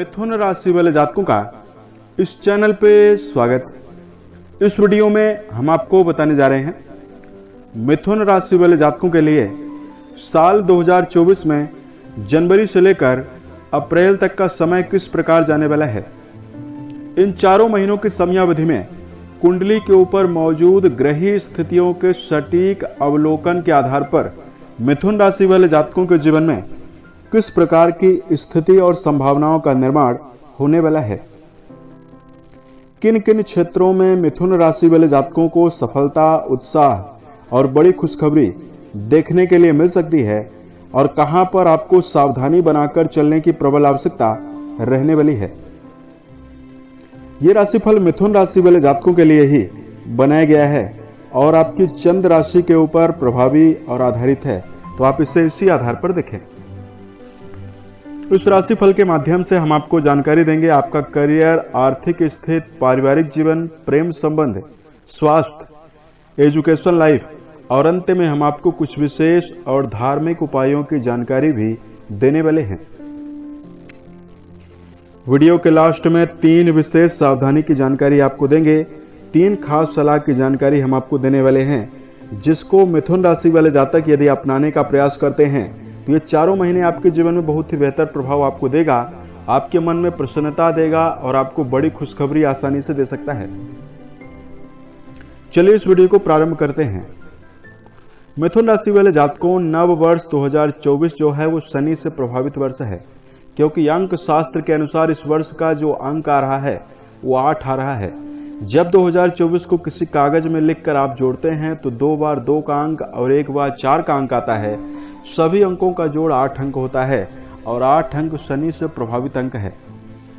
मिथुन राशि वाले जातकों का इस चैनल पे स्वागत। इस वीडियो में हम आपको बताने जा रहे हैं मिथुन राशि वाले जातकों के लिए साल 2024 में जनवरी से लेकर अप्रैल तक का समय किस प्रकार जाने वाला है। इन चारों महीनों की समयावधि में कुंडली के ऊपर मौजूद ग्रही स्थितियों के सटीक अवलोकन के आधार पर मिथुन राशि वाले जातकों के जीवन में किस प्रकार की स्थिति और संभावनाओं का निर्माण होने वाला है। किन किन क्षेत्रों में मिथुन राशि वाले जातकों को सफलता, उत्साह और बड़ी खुशखबरी देखने के लिए मिल सकती है और कहां पर आपको सावधानी बनाकर चलने की प्रबल आवश्यकता रहने वाली है। यह राशिफल मिथुन राशि वाले जातकों के लिए ही बनाया गया है और आपकी चंद्र राशि के ऊपर प्रभावी और आधारित है, तो आप इसे इसी आधार पर देखें। इस राशिफल के माध्यम से हम आपको जानकारी देंगे आपका करियर, आर्थिक स्थिति, पारिवारिक जीवन, प्रेम संबंध, स्वास्थ्य, एजुकेशन लाइफ और अंत में हम आपको कुछ विशेष और धार्मिक उपायों की जानकारी भी देने वाले हैं। वीडियो के लास्ट में 3 विशेष सावधानी की जानकारी आपको देंगे। 3 खास सलाह की जानकारी हम आपको देने वाले हैं, जिसको मिथुन राशि वाले जातक यदि अपनाने का प्रयास करते हैं तो ये चारों महीने आपके जीवन में बहुत ही बेहतर प्रभाव आपको देगा, आपके मन में प्रसन्नता देगा और आपको बड़ी खुशखबरी आसानी से दे सकता है। चलिए इस वीडियो को प्रारंभ करते हैं। मिथुन राशि वाले जातकों, नव वर्ष 2024 जो है वो शनि से प्रभावित वर्ष है, क्योंकि अंक शास्त्र के अनुसार इस वर्ष का जो अंक आ रहा है वो 8 आ रहा है। जब 2024 को किसी कागज में लिखकर आप जोड़ते हैं तो 2 बार 2 का अंक और 1 बार 4 का अंक आता है। सभी अंकों का जोड़ 8 अंक होता है और 8 अंक शनि से प्रभावित अंक है,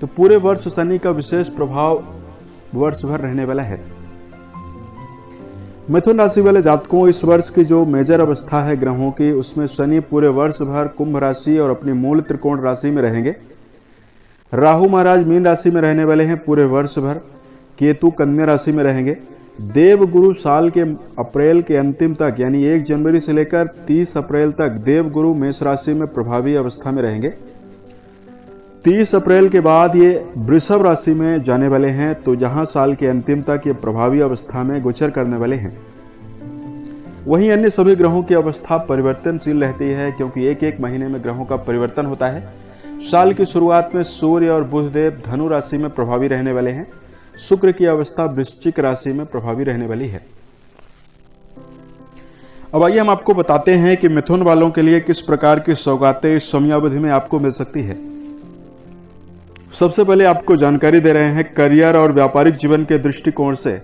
तो पूरे वर्ष शनि का विशेष प्रभाव वर्ष भर रहने वाला है। मिथुन राशि वाले जातकों, इस वर्ष की जो मेजर अवस्था है ग्रहों की, उसमें शनि पूरे वर्ष भर कुंभ राशि और अपनी मूल त्रिकोण राशि में रहेंगे। राहु महाराज मीन राशि में रहने वाले हैं पूरे वर्ष भर। केतु कन्या राशि में रहेंगे। देवगुरु साल के अप्रैल के अंतिम तक यानी 1 जनवरी से लेकर 30 अप्रैल तक देवगुरु मेष राशि में प्रभावी अवस्था में रहेंगे। 30 अप्रैल के बाद ये वृषभ राशि में जाने वाले हैं, तो जहां साल के अंतिम तक ये प्रभावी अवस्था में गोचर करने वाले हैं। वहीं अन्य सभी ग्रहों की अवस्था परिवर्तनशील रहती है, क्योंकि एक महीने में ग्रहों का परिवर्तन होता है। साल की शुरुआत में सूर्य और बुध देव धनु राशि में प्रभावी रहने वाले हैं। शुक्र की अवस्था वृश्चिक राशि में प्रभावी रहने वाली है। अब आइए हम आपको बताते हैं कि मिथुन वालों के लिए किस प्रकार की सौगातें इस समयावधि में आपको मिल सकती है। सबसे पहले आपको जानकारी दे रहे हैं करियर और व्यापारिक जीवन के दृष्टिकोण से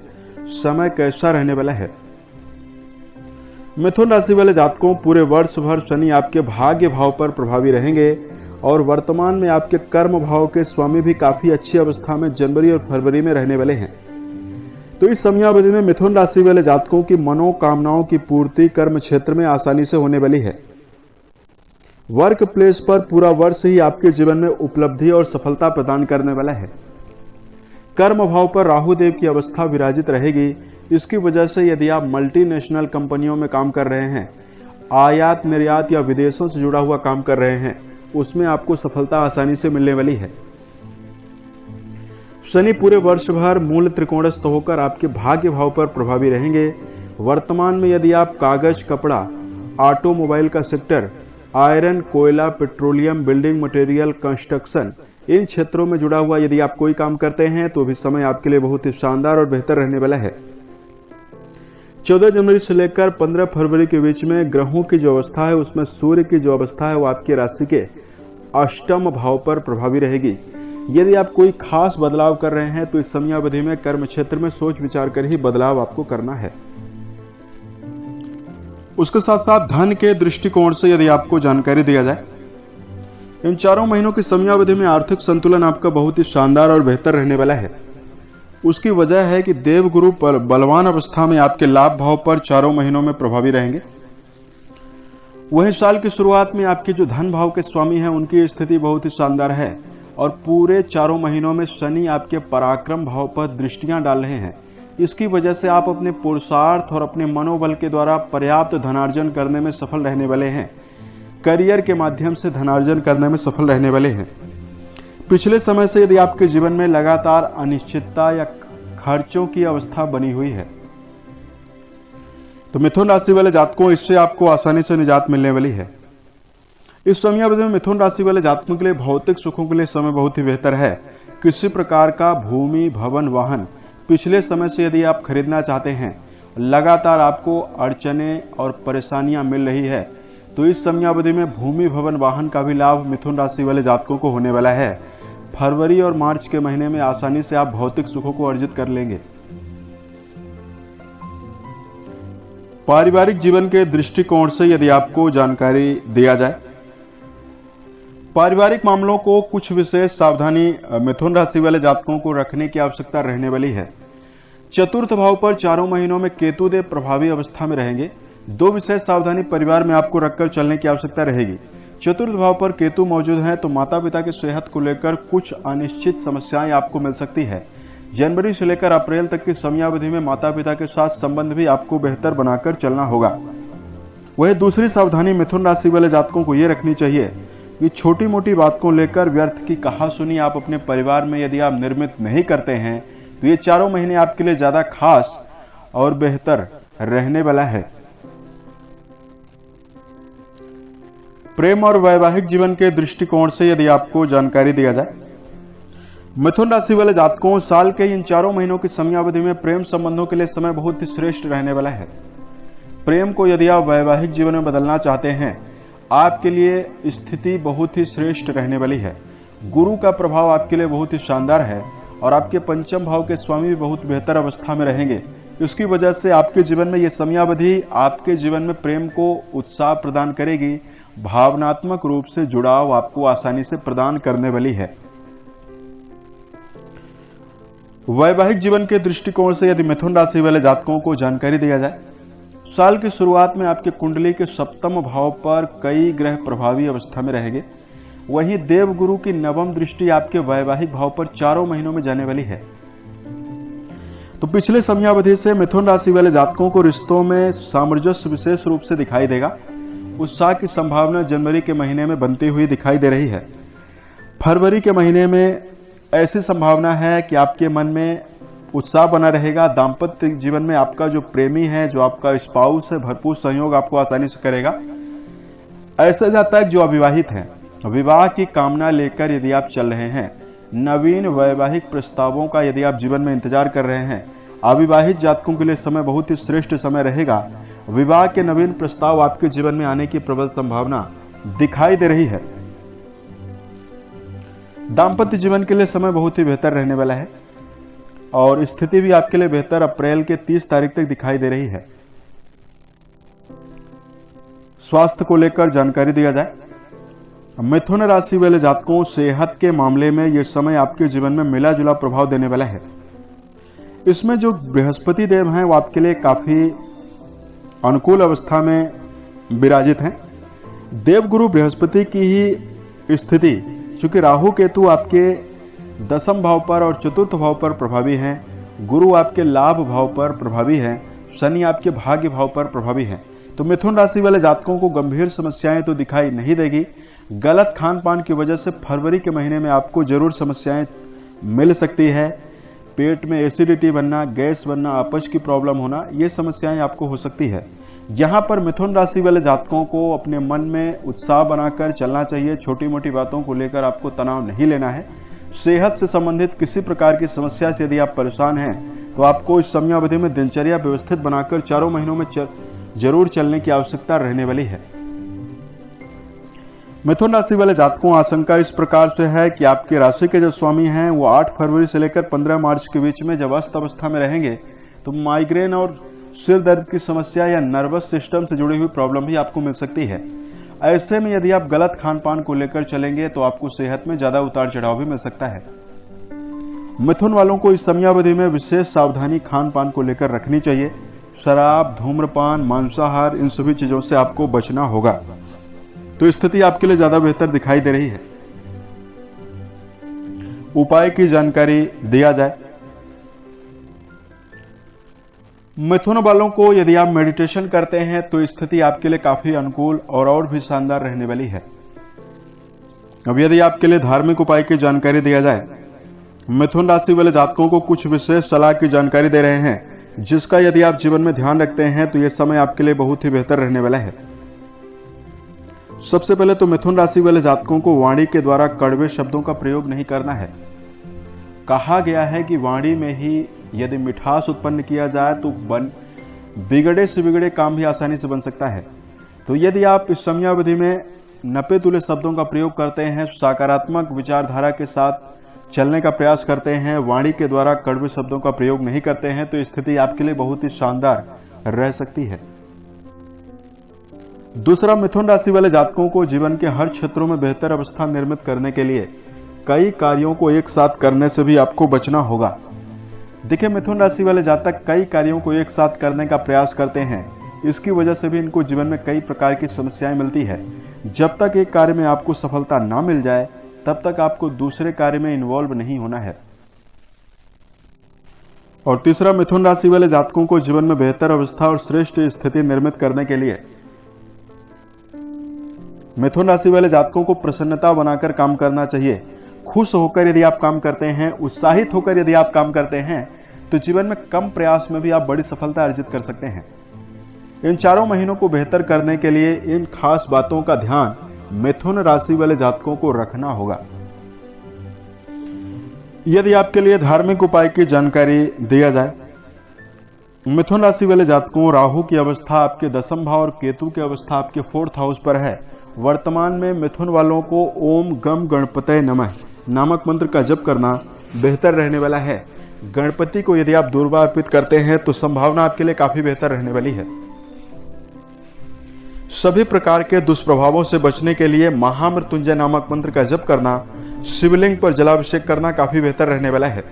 समय कैसा रहने वाला है। मिथुन राशि वाले जातकों, पूरे वर्ष भर शनि आपके भाग्य भाव पर प्रभावी रहेंगे और वर्तमान में आपके कर्म भाव के स्वामी भी काफी अच्छी अवस्था में जनवरी और फरवरी में रहने वाले हैं। तो इस समयावधि में मिथुन राशि वाले जातकों की मनोकामनाओं की पूर्ति कर्म क्षेत्र में आसानी से होने वाली है। वर्क प्लेस पर पूरा वर्ष ही आपके जीवन में उपलब्धि और सफलता प्रदान करने वाला है। कर्म भाव पर राहु देव की अवस्था विराजित रहेगी। इसकी वजह से यदि आप मल्टीनेशनल कंपनियों में काम कर रहे हैं, आयात निर्यात या विदेशों से जुड़ा हुआ काम कर रहे हैं, उसमें आपको सफलता आसानी से मिलने वाली है। शनि पूरे वर्ष भर मूल त्रिकोणस्थ होकर आपके भाग्य भाव पर प्रभावी रहेंगे। वर्तमान में यदि आप कागज, कपड़ा, ऑटोमोबाइल का सेक्टर, आयरन, कोयला, पेट्रोलियम, बिल्डिंग मटेरियल, कंस्ट्रक्शन, इन क्षेत्रों में जुड़ा हुआ यदि आप कोई काम करते हैं तो भी समय आपके लिए बहुत ही शानदार और बेहतर रहने वाला है। 14 जनवरी से लेकर 15 फरवरी के बीच में ग्रहों की जो अवस्था है उसमें सूर्य की जो अवस्था है वो आपकी राशि के अष्टम भाव पर प्रभावी रहेगी। यदि आप कोई खास बदलाव कर रहे हैं तो इस समयावधि में कर्म क्षेत्र में सोच विचार कर ही बदलाव आपको करना है। उसके साथ साथ धन के दृष्टिकोण से यदि आपको जानकारी दिया जाए, इन चारों महीनों की समयावधि में आर्थिक संतुलन आपका बहुत ही शानदार और बेहतर रहने वाला है। उसकी वजह है कि देवगुरु पर बलवान अवस्था में आपके लाभ भाव पर चारों महीनों में प्रभावी रहेंगे। वहीं साल की शुरुआत में आपके जो धन भाव के स्वामी हैं उनकी स्थिति बहुत ही शानदार है और पूरे चारों महीनों में शनि आपके पराक्रम भाव पर दृष्टियां डाल रहे हैं। इसकी वजह से आप अपने पुरुषार्थ और अपने मनोबल के द्वारा पर्याप्त धनार्जन करने में सफल रहने वाले हैं। करियर के माध्यम से धनार्जन करने में सफल रहने वाले हैं। पिछले समय से यदि आपके जीवन में लगातार अनिश्चितता या खर्चों की अवस्था बनी हुई है तो मिथुन राशि वाले जातकों इससे आपको आसानी से निजात मिलने वाली है। इस समयावधि में मिथुन राशि वाले जातकों के लिए भौतिक सुखों के लिए समय बहुत ही बेहतर है। किसी प्रकार का भूमि, भवन, वाहन पिछले समय से यदि आप खरीदना चाहते हैं, लगातार आपको अड़चने और परेशानियां मिल रही है, तो इस समयावधि में भूमि, भवन, वाहन का भी लाभ मिथुन राशि वाले जातकों को होने वाला है। फरवरी और मार्च के महीने में आसानी से आप भौतिक सुखों को अर्जित कर लेंगे। पारिवारिक जीवन के दृष्टिकोण से यदि आपको जानकारी दिया जाए, पारिवारिक मामलों को कुछ विशेष सावधानी मिथुन राशि वाले जातकों को रखने की आवश्यकता रहने वाली है। चतुर्थ भाव पर चारों महीनों में केतु देव प्रभावी अवस्था में रहेंगे। दो विशेष सावधानी परिवार में आपको रखकर चलने की आवश्यकता रहेगी। चतुर्थ भाव पर केतु मौजूद है तो माता पिता की सेहत को लेकर कुछ अनिश्चित समस्याएं आपको मिल सकती है। जनवरी से लेकर अप्रैल तक की समयावधि में माता पिता के साथ संबंध भी आपको बेहतर बनाकर चलना होगा। वही दूसरी सावधानी मिथुन राशि वाले जातकों को यह रखनी चाहिए कि छोटी मोटी बात को लेकर व्यर्थ की कहासुनी आप अपने परिवार में यदि आप निर्मित नहीं करते हैं तो ये चारों महीने आपके लिए ज्यादा खास और बेहतर रहने वाला है। प्रेम और वैवाहिक जीवन के दृष्टिकोण से यदि आपको जानकारी दिया जाए, मिथुन राशि वाले जातकों साल के इन चारों महीनों की समयावधि में प्रेम संबंधों के लिए समय बहुत ही श्रेष्ठ रहने वाला है। प्रेम को यदि आप वैवाहिक जीवन में बदलना चाहते हैं, आपके लिए स्थिति बहुत ही श्रेष्ठ रहने वाली है। गुरु का प्रभाव आपके लिए बहुत ही शानदार है और आपके पंचम भाव के स्वामी भी बहुत बेहतर अवस्था में रहेंगे। इसकी वजह से आपके जीवन में यह समयावधि आपके जीवन में प्रेम को उत्साह प्रदान करेगी। भावनात्मक रूप से जुड़ाव आपको आसानी से प्रदान करने वाली है। वैवाहिक जीवन के दृष्टिकोण से यदि मिथुन राशि वाले जातकों को जानकारी दिया जाए, साल की शुरुआत में आपके कुंडली के सप्तम भाव पर कई ग्रह प्रभावी अवस्था में रहेंगे। वहीं देवगुरु की नवम दृष्टि आपके वैवाहिक भाव पर चारों महीनों में जाने वाली है। तो पिछले समयावधि से मिथुन राशि वाले जातकों को रिश्तों में सामंजस्य विशेष रूप से दिखाई देगा। उत्साह की संभावना जनवरी के महीने में बनती हुई दिखाई दे रही है। फरवरी के महीने में ऐसी संभावना है कि आपके मन में उत्साह बना रहेगा। दाम्पत्य जीवन में आपका जो प्रेमी है, जो आपका स्पाउस है, भरपूर सहयोग आपको आसानी से करेगा। ऐसा जाता है जो अविवाहित है, विवाह की कामना लेकर यदि आप चल रहे हैं, नवीन वैवाहिक प्रस्तावों का यदि आप जीवन में इंतजार कर रहे हैं, अविवाहित जातकों के लिए समय बहुत ही श्रेष्ठ समय रहेगा। विवाह के नवीन प्रस्ताव आपके जीवन में आने की प्रबल संभावना दिखाई दे रही है। दाम्पत्य जीवन के लिए समय बहुत ही बेहतर रहने वाला है और स्थिति भी आपके लिए बेहतर अप्रैल के 30 तारीख तक दिखाई दे रही है। स्वास्थ्य को लेकर जानकारी दिया जाए, मिथुन राशि वाले जातकों सेहत के मामले में यह समय आपके जीवन में मिला जुला प्रभाव देने वाला है। इसमें जो बृहस्पति देव हैं वो आपके लिए काफी अनुकूल अवस्था में विराजित हैं। देवगुरु बृहस्पति की ही स्थिति, चूंकि राहु केतु आपके दसम भाव पर और चतुर्थ भाव पर प्रभावी हैं, गुरु आपके लाभ भाव पर प्रभावी हैं, शनि आपके भाग्य भाव पर प्रभावी हैं, तो मिथुन राशि वाले जातकों को गंभीर समस्याएं तो दिखाई नहीं देगी। गलत खान पान की वजह से फरवरी के महीने में आपको जरूर समस्याएं मिल सकती है। पेट में एसिडिटी बनना, गैस बनना, अपच की प्रॉब्लम होना, ये समस्याएं आपको हो सकती है। यहां पर मिथुन राशि वाले जातकों को अपने मन में उत्साह बनाकर चलना चाहिए। छोटी मोटी बातों को लेकर आपको तनाव नहीं लेना है। सेहत से संबंधित किसी प्रकार की समस्या से यदि आप परेशान हैं तो आपको इस समयावधि में दिनचर्या व्यवस्थित बनाकर चारों महीनों में जरूर चलने की आवश्यकता रहने वाली है। मिथुन राशि वाले जातकों आशंका इस प्रकार से है कि आपके राशि के जो स्वामी हैं वो 8 फरवरी से लेकर 15 मार्च के बीच में जब अस्त अवस्था में रहेंगे तो माइग्रेन और सिर दर्द की समस्या या नर्वस सिस्टम से जुड़ी हुई प्रॉब्लम भी आपको मिल सकती है। ऐसे में यदि आप गलत खान पान को लेकर चलेंगे तो आपको सेहत में ज्यादा उतार चढ़ाव भी मिल सकता है। मिथुन वालों को इस समयावधि में विशेष सावधानी खान पान को लेकर रखनी चाहिए। शराब, धूम्रपान, मांसाहार, इन सभी चीजों से आपको बचना होगा। तो स्थिति आपके लिए ज्यादा बेहतर दिखाई दे रही है। उपाय की जानकारी दिया जाए, मिथुन वालों को यदि आप मेडिटेशन करते हैं तो स्थिति आपके लिए काफी अनुकूल और भी शानदार रहने वाली है। अब यदि आपके लिए धार्मिक उपाय की जानकारी दिया जाए, मिथुन राशि वाले जातकों को कुछ विशेष सलाह की जानकारी दे रहे हैं, जिसका यदि आप जीवन में ध्यान रखते हैं तो यह समय आपके लिए बहुत ही बेहतर रहने वाला है। सबसे पहले तो मिथुन राशि वाले जातकों को वाणी के द्वारा कड़वे शब्दों का प्रयोग नहीं करना है। कहा गया है कि वाणी में ही यदि मिठास उत्पन्न किया जाए तो बिगड़े से बिगड़े काम भी आसानी से बन सकता है। तो यदि आप इस समयावधि में नपे तुले शब्दों का प्रयोग करते हैं, सकारात्मक विचारधारा के साथ चलने का प्रयास करते हैं, वाणी के द्वारा कड़वे शब्दों का प्रयोग नहीं करते हैं, तो स्थिति आपके लिए बहुत ही शानदार रह सकती है। दूसरा, मिथुन राशि वाले जातकों को जीवन के हर क्षेत्रों में बेहतर अवस्था निर्मित करने के लिए कई कार्यों को एक साथ करने से भी आपको बचना होगा। देखिए, मिथुन राशि वाले जातक कई कार्यों को एक साथ करने का प्रयास करते हैं, इसकी वजह से भी इनको जीवन में कई प्रकार की समस्याएं मिलती है। जब तक एक कार्य में आपको सफलता ना मिल जाए तब तक आपको दूसरे कार्य में इन्वॉल्व नहीं होना है। और तीसरा, मिथुन राशि वाले जातकों को जीवन में बेहतर अवस्था और श्रेष्ठ स्थिति निर्मित करने के लिए मिथुन राशि वाले जातकों को प्रसन्नता बनाकर काम करना चाहिए। खुश होकर यदि आप काम करते हैं, उत्साहित होकर यदि आप काम करते हैं, तो जीवन में कम प्रयास में भी आप बड़ी सफलता अर्जित कर सकते हैं। इन 4 महीनों को बेहतर करने के लिए इन खास बातों का ध्यान मिथुन राशि वाले जातकों को रखना होगा। यदि आपके लिए धार्मिक उपाय की जानकारी दिया जाए, मिथुन राशि वाले जातकों, राहु की अवस्था आपके 10वें भाव और केतु की अवस्था आपके 4th हाउस पर है। वर्तमान में मिथुन वालों को ओम गम गणपतये नमः नामक मंत्र का जप करना बेहतर रहने वाला है। गणपति को यदि आप दुर्वा अर्पित करते हैं तो संभावना आपके लिए काफी बेहतर रहने वाली है। सभी प्रकार के दुष्प्रभावों से बचने के लिए महामृत्युंजय नामक मंत्र का जप करना, शिवलिंग पर जलाभिषेक करना काफी बेहतर रहने वाला है।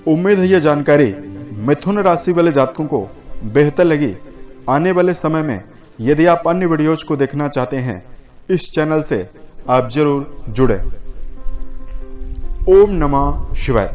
उम्मीद है यह जानकारी मिथुन राशि वाले जातकों को बेहतर लगी। आने वाले समय में यदि आप अन्य वीडियोज को देखना चाहते हैं, इस चैनल से आप जरूर जुड़े। ओम नमः शिवाय।